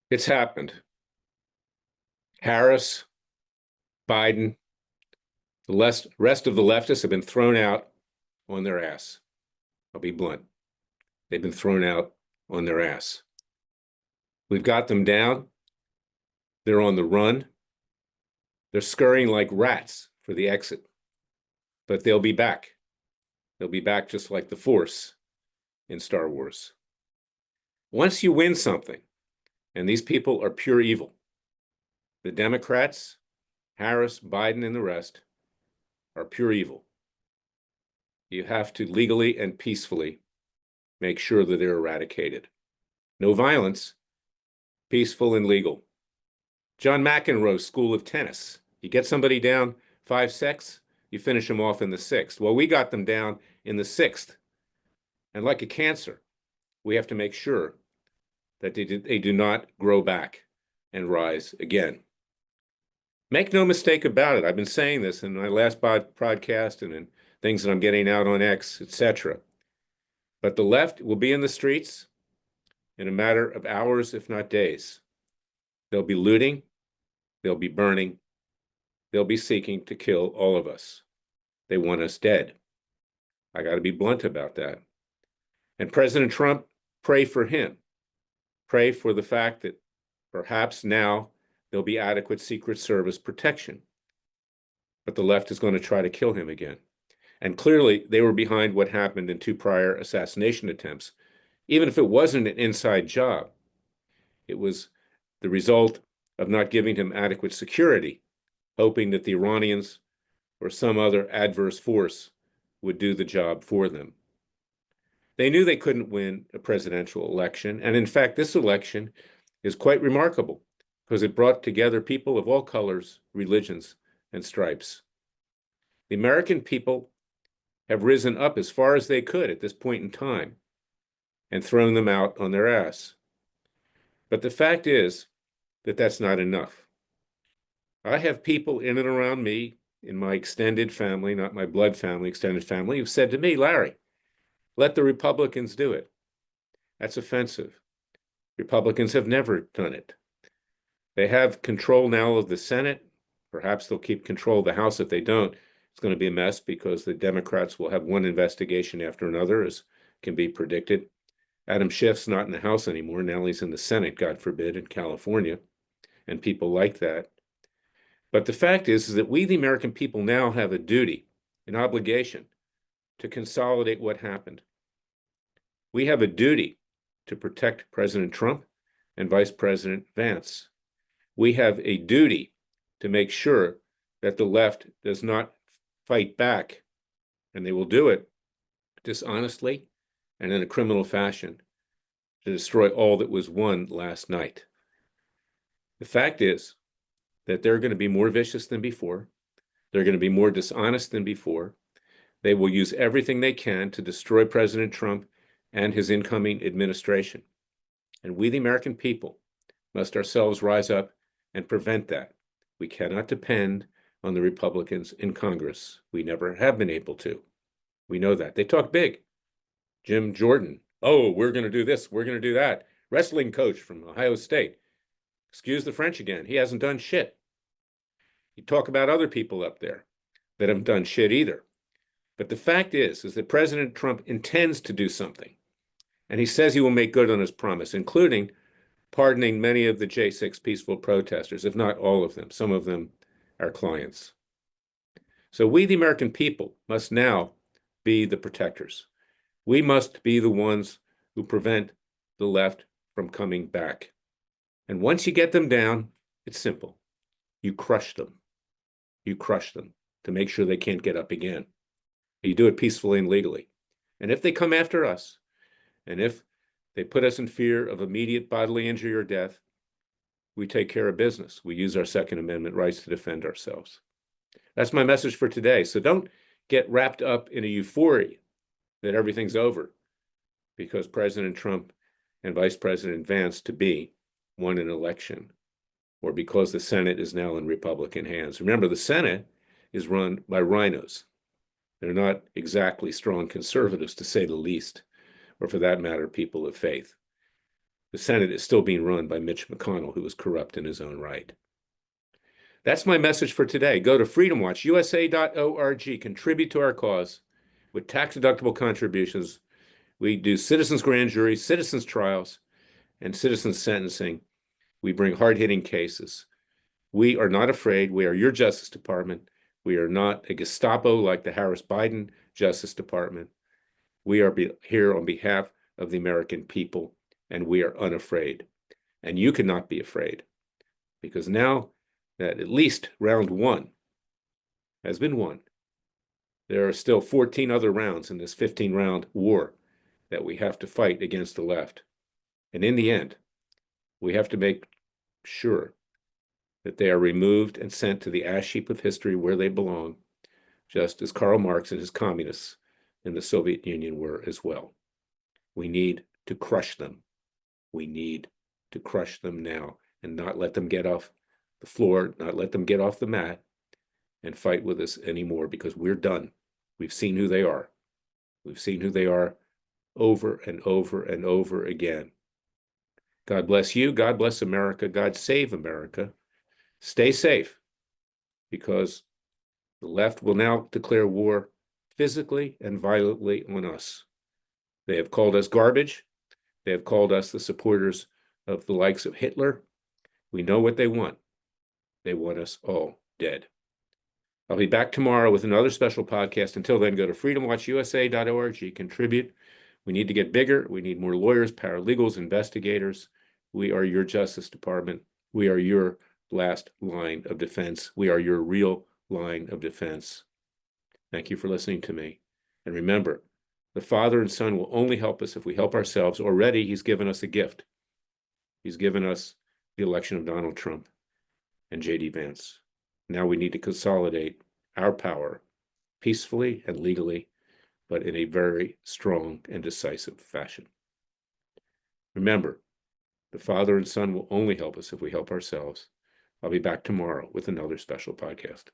It's happened. Harris, Biden, the rest of the leftists have been thrown out on their ass. I'll be blunt. They've been thrown out on their ass. We've got them down. They're on the run. They're scurrying like rats for the exit. But they'll be back. They'll be back just like the Force in Star Wars. Once you win something, and these people are pure evil, the Democrats, Harris, Biden, and the rest are pure evil. You have to legally and peacefully make sure that they're eradicated. No violence, peaceful and legal. John McEnroe's school of tennis. You get somebody down 5 sets, you finish them off in the sixth. Well, we got them down in the sixth. And like a cancer, we have to make sure that they do not grow back and rise again. Make no mistake about it. I've been saying this in my last podcast and in things that I'm getting out on X, etc. But the left will be in the streets in a matter of hours, if not days. They'll be looting, they'll be burning, they'll be seeking to kill all of us. They want us dead. I got to be blunt about that. And President Trump, pray for him. Pray for the fact that perhaps now there'll be adequate Secret Service protection. But the left is going to try to kill him again. And clearly, they were behind what happened in 2 prior assassination attempts. Even if it wasn't an inside job, it was the result of not giving him adequate security, hoping that the Iranians or some other adverse force would do the job for them. They knew they couldn't win a presidential election. And in fact, this election is quite remarkable because it brought together people of all colors, religions, and stripes. The American people have risen up as far as they could at this point in time and thrown them out on their ass. But the fact is that that's not enough. I have people in and around me, in my extended family, not my blood family, extended family, who've said to me, Larry, let the Republicans do it. That's offensive. Republicans have never done it. They have control now of the Senate. Perhaps they'll keep control of the House. If they don't, it's going to be a mess because the Democrats will have one investigation after another, as can be predicted. Adam Schiff's not in the House anymore. Now he's in the Senate, God forbid, in California, and people like that. But the fact is that we, the American people, now have a duty, an obligation to consolidate what happened. We have a duty to protect President Trump and Vice President Vance. We have a duty to make sure that the left does not fight back, and they will do it dishonestly and in a criminal fashion to destroy all that was won last night. The fact is that they're going to be more vicious than before. They're going to be more dishonest than before. They will use everything they can to destroy President Trump and his incoming administration. And we, the American people, must ourselves rise up and prevent that. We cannot depend on the Republicans in Congress. We never have been able to. We know that. They talk big. Jim Jordan, oh, we're going to do this, we're going to do that. Wrestling coach from Ohio State. Excuse the French again. He hasn't done shit. You talk about other people up there that haven't done shit either. But the fact is that President Trump intends to do something. And he says he will make good on his promise, including pardoning many of the J6 peaceful protesters, if not all of them. Some of them are clients. So we, the American people, must now be the protectors. We must be the ones who prevent the left from coming back. And once you get them down, it's simple. You crush them. You crush them to make sure they can't get up again. You do it peacefully and legally. And if they come after us, and if they put us in fear of immediate bodily injury or death, we take care of business. We use our Second Amendment rights to defend ourselves. That's my message for today. So don't get wrapped up in a euphoria that everything's over because President Trump and Vice President Vance to be won an election, or because the Senate is now in Republican hands. Remember, the Senate is run by rhinos. They're not exactly strong conservatives, to say the least, or for that matter, people of faith. The Senate is still being run by Mitch McConnell, who is corrupt in his own right. That's my message for today. Go to freedomwatchusa.org, contribute to our cause with tax-deductible contributions. We do citizens' grand juries, citizens' trials, and citizens' sentencing. We bring hard-hitting cases. We are not afraid. We are your Justice Department. We are not a Gestapo like the Harris-Biden Justice Department. We are here on behalf of the American people, and we are unafraid. And you cannot be afraid, because now that at least round one has been won, there are still 14 other rounds in this 15-round war that we have to fight against the left. And in the end, we have to make sure that they are removed and sent to the ash heap of history where they belong, just as Karl Marx and his communists in the Soviet Union were as well. We need to crush them. We need to crush them now and not let them get off the floor, not let them get off the mat and fight with us anymore, because we're done. We've seen who they are. We've seen who they are over and over and over again. God bless you. God bless America. God save America. Stay safe, because the left will now declare war physically and violently on us. They have called us garbage. They have called us the supporters of the likes of Hitler. We know what they want. They want us all dead. I'll be back tomorrow with another special podcast. Until then, go to freedomwatchusa.org, contribute. We need to get bigger. We need more lawyers, paralegals, investigators. We are your Justice Department. We are your last line of defense. We are your real line of defense. Thank you for listening to me. And remember, the Father and Son will only help us if we help ourselves. Already, He's given us a gift. He's given us the election of Donald Trump and J.D. Vance. Now we need to consolidate our power peacefully and legally, but in a very strong and decisive fashion. Remember, the Father and Son will only help us if we help ourselves. I'll be back tomorrow with another special podcast.